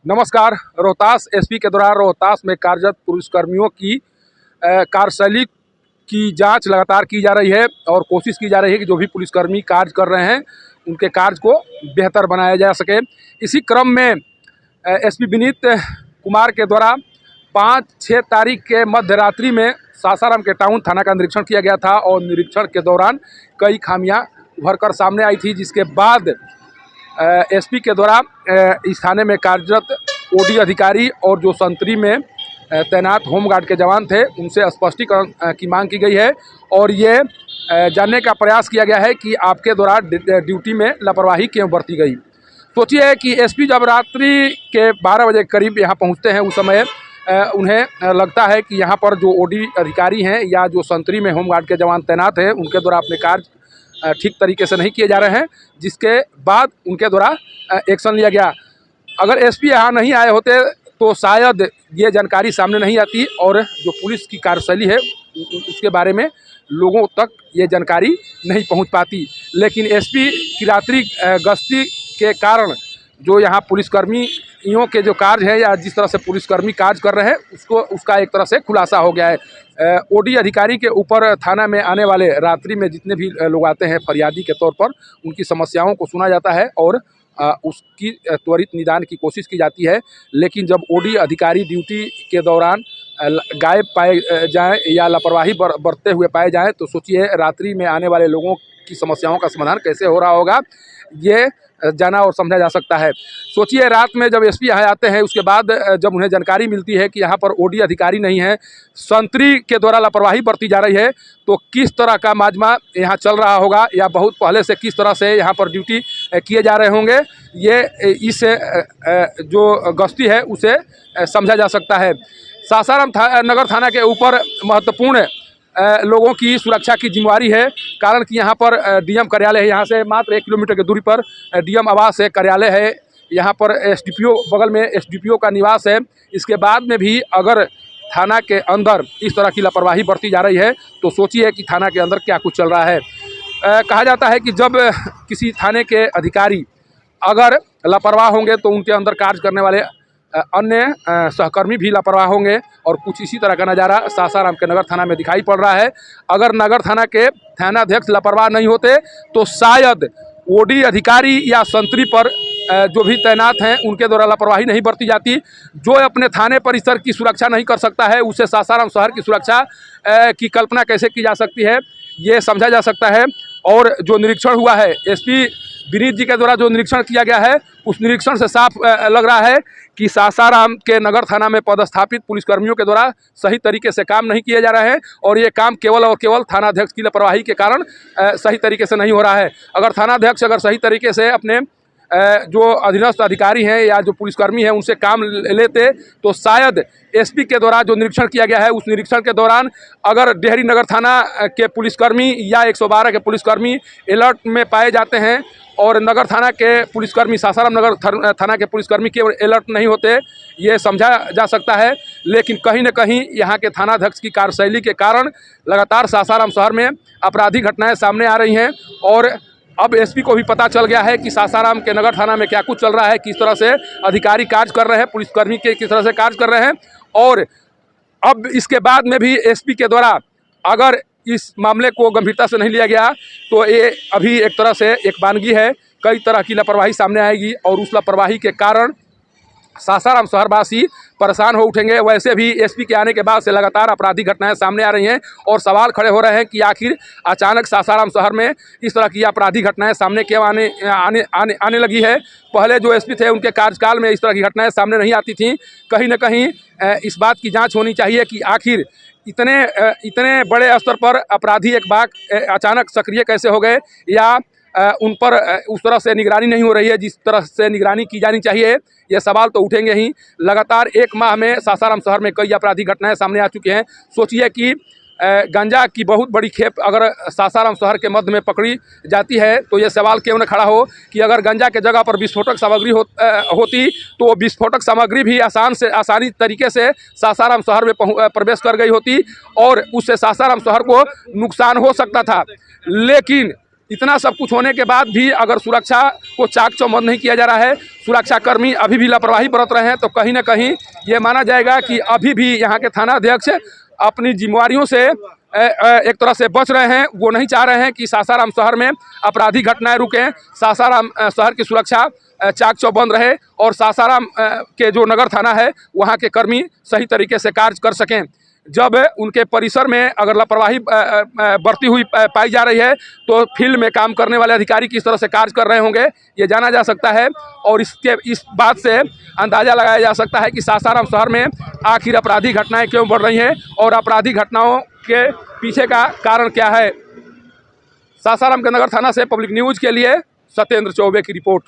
नमस्कार। रोहतास एसपी के द्वारा रोहतास में कार्यरत पुलिसकर्मियों की कार्यशैली की जांच लगातार की जा रही है और कोशिश की जा रही है कि जो भी पुलिसकर्मी कार्य कर रहे हैं उनके कार्य को बेहतर बनाया जा सके। इसी क्रम में एसपी विनीत कुमार के द्वारा 5-6 तारीख के मध्य रात्रि में सासाराम के टाउन थाना का निरीक्षण किया गया था और निरीक्षण के दौरान कई खामियां उभर कर सामने आई थी, जिसके बाद एसपी के द्वारा इस थाने में कार्यरत ओडी अधिकारी और जो संतरी में तैनात होमगार्ड के जवान थे उनसे स्पष्टीकरण की मांग की गई है और ये जानने का प्रयास किया गया है कि आपके द्वारा ड्यूटी में लापरवाही क्यों बरती गई। सोचिए कि एसपी जब रात्रि के 12 बजे करीब यहाँ पहुँचते हैं, उस समय उन्हें लगता है कि यहाँ पर जो ओडी अधिकारी हैं या जो संतरी में होमगार्ड के जवान तैनात हैं उनके द्वारा अपने कार्य ठीक तरीके से नहीं किए जा रहे हैं, जिसके बाद उनके द्वारा एक्शन लिया गया। अगर एसपी यहाँ नहीं आए होते तो शायद ये जानकारी सामने नहीं आती और जो पुलिस की कार्यशैली है उसके बारे में लोगों तक ये जानकारी नहीं पहुंच पाती। लेकिन एसपी की रात्रि गश्ती के कारण जो यहाँ पुलिसकर्मियों के जो कार्य है या जिस तरह से पुलिसकर्मी कार्य कर रहे हैं उसका एक तरह से खुलासा हो गया है। ओडी अधिकारी के ऊपर थाना में आने वाले रात्रि में जितने भी लोग आते हैं फरियादी के तौर पर, उनकी समस्याओं को सुना जाता है और उसकी त्वरित निदान की कोशिश की जाती है। लेकिन जब ओडी अधिकारी ड्यूटी के दौरान गायब पाए जाएं या लापरवाही बरतते हुए पाए जाएं तो सोचिए रात्रि में आने वाले लोगों की समस्याओं का समाधान कैसे हो रहा होगा, ये जाना और समझा जा सकता है। सोचिए रात में जब एसपी यहाँ आते हैं उसके बाद जब उन्हें जानकारी मिलती है कि यहाँ पर ओडी अधिकारी नहीं है, संतरी के द्वारा लापरवाही बरती जा रही है, तो किस तरह का माजमा यहाँ चल रहा होगा या बहुत पहले से किस तरह से यहाँ पर ड्यूटी किए जा रहे होंगे, ये इस जो गश्ती है उसे समझा जा सकता है। सासाराम नगर थाना के ऊपर महत्वपूर्ण लोगों की सुरक्षा की जिम्मेवारी है, कारण कि यहाँ पर डीएम कार्यालय है। यहाँ से मात्र 1 किलोमीटर की दूरी पर डीएम आवास है, कार्यालय है। यहाँ पर एसडीपीओ बगल में एसडीपीओ का निवास है। इसके बाद में भी अगर थाना के अंदर इस तरह की लापरवाही बरती जा रही है तो सोचिए कि थाना के अंदर क्या कुछ चल रहा है। कहा जाता है कि जब किसी थाने के अधिकारी अगर लापरवाह होंगे तो उनके अंदर कार्य करने वाले अन्य सहकर्मी भी लापरवाह होंगे और कुछ इसी तरह का नज़ारा सासाराम के नगर थाना में दिखाई पड़ रहा है। अगर नगर थाना के थानाध्यक्ष लापरवाह नहीं होते तो शायद ओडी अधिकारी या संतरी पर जो भी तैनात हैं उनके द्वारा लापरवाही नहीं बरती जाती। जो अपने थाने परिसर की सुरक्षा नहीं कर सकता है उसे सासाराम शहर की सुरक्षा की कल्पना कैसे की जा सकती है, ये समझा जा सकता है। और जो निरीक्षण हुआ है एसपी विनीत जी के द्वारा जो निरीक्षण किया गया है उस निरीक्षण से साफ लग रहा है कि सासाराम के नगर थाना में पदस्थापित पुलिसकर्मियों के द्वारा सही तरीके से काम नहीं किए जा रहे हैं और ये काम केवल और केवल थानाध्यक्ष की लापरवाही के कारण सही तरीके से नहीं हो रहा है। अगर थानाध्यक्ष अगर सही तरीके से अपने जो अधीनस्थ अधिकारी हैं या जो पुलिसकर्मी हैं उनसे काम लेते तो शायद एसपी के द्वारा जो निरीक्षण किया गया है उस निरीक्षण के दौरान अगर डेहरी नगर थाना के पुलिसकर्मी या 112 के पुलिसकर्मी अलर्ट में पाए जाते हैं और नगर थाना के पुलिसकर्मी सासाराम नगर थाना के पुलिसकर्मी केवल अलर्ट नहीं होते, ये समझा जा सकता है। लेकिन कहीं न कहीं यहाँ के थानाध्यक्ष की कार्यशैली के कारण लगातार सासाराम शहर में आपराधिक घटनाएं सामने आ रही हैं और अब एसपी को भी पता चल गया है कि सासाराम के नगर थाना में क्या कुछ चल रहा है, किस तरह से अधिकारी कार्य कर रहे हैं, पुलिसकर्मी के किस तरह से कार्य कर रहे हैं। और अब इसके बाद में भी एसपी के द्वारा अगर इस मामले को गंभीरता से नहीं लिया गया तो ये अभी एक तरह से एक वानगी है, कई तरह की लापरवाही सामने आएगी और उस लापरवाही के कारण सासाराम शहरवासी परेशान हो उठेंगे। वैसे भी एसपी के आने के बाद से लगातार आपराधिक घटनाएं सामने आ रही हैं और सवाल खड़े हो रहे हैं कि आखिर अचानक सासाराम शहर में इस तरह की आपराधिक घटनाएं सामने क्यों आने लगी है। पहले जो एसपी थे उनके कार्यकाल में इस तरह की घटनाएं सामने नहीं आती थीं। कहीं न कहीं इस बात की जाँच होनी चाहिए कि आखिर इतने बड़े स्तर पर अपराधी एक बार अचानक सक्रिय कैसे हो गए या उन पर उस तरह से निगरानी नहीं हो रही है जिस तरह से निगरानी की जानी चाहिए। ये सवाल तो उठेंगे ही। लगातार 1 माह में सासाराम शहर में कई आपराधिक घटनाएं सामने आ चुकी हैं। सोचिए कि गांजा की बहुत बड़ी खेप अगर सासाराम शहर के मध्य में पकड़ी जाती है तो ये सवाल क्यों न खड़ा हो कि अगर गांजा के जगह पर विस्फोटक सामग्री होती तो वो विस्फोटक सामग्री भी आसानी तरीके से सासाराम शहर में प्रवेश कर गई होती और उससे सासाराम शहर को नुकसान हो सकता था। लेकिन इतना सब कुछ होने के बाद भी अगर सुरक्षा को चाक चौबंद नहीं किया जा रहा है, सुरक्षाकर्मी अभी भी लापरवाही बरत रहे हैं, तो कहीं ना कहीं ये माना जाएगा कि अभी भी यहाँ के थाना अध्यक्ष अपनी जिम्मेवारियों से एक तरह से बच रहे हैं। वो नहीं चाह रहे हैं कि सासाराम शहर में आपराधिक घटनाएं रुकें, सासाराम शहर की सुरक्षा चाक चौबंद रहे और सासाराम के जो नगर थाना है वहाँ के कर्मी सही तरीके से कार्य कर सकें। जब उनके परिसर में अगर लापरवाही बढ़ती हुई पाई जा रही है तो फील्ड में काम करने वाले अधिकारी किस तरह से कार्य कर रहे होंगे ये जाना जा सकता है। और इस बात से अंदाज़ा लगाया जा सकता है कि सासाराम शहर में आखिर आपराधिक घटनाएं क्यों बढ़ रही हैं और आपराधिक घटनाओं के पीछे का कारण क्या है। सासाराम के नगर थाना से पब्लिक न्यूज़ के लिए सत्येंद्र चौबे की रिपोर्ट।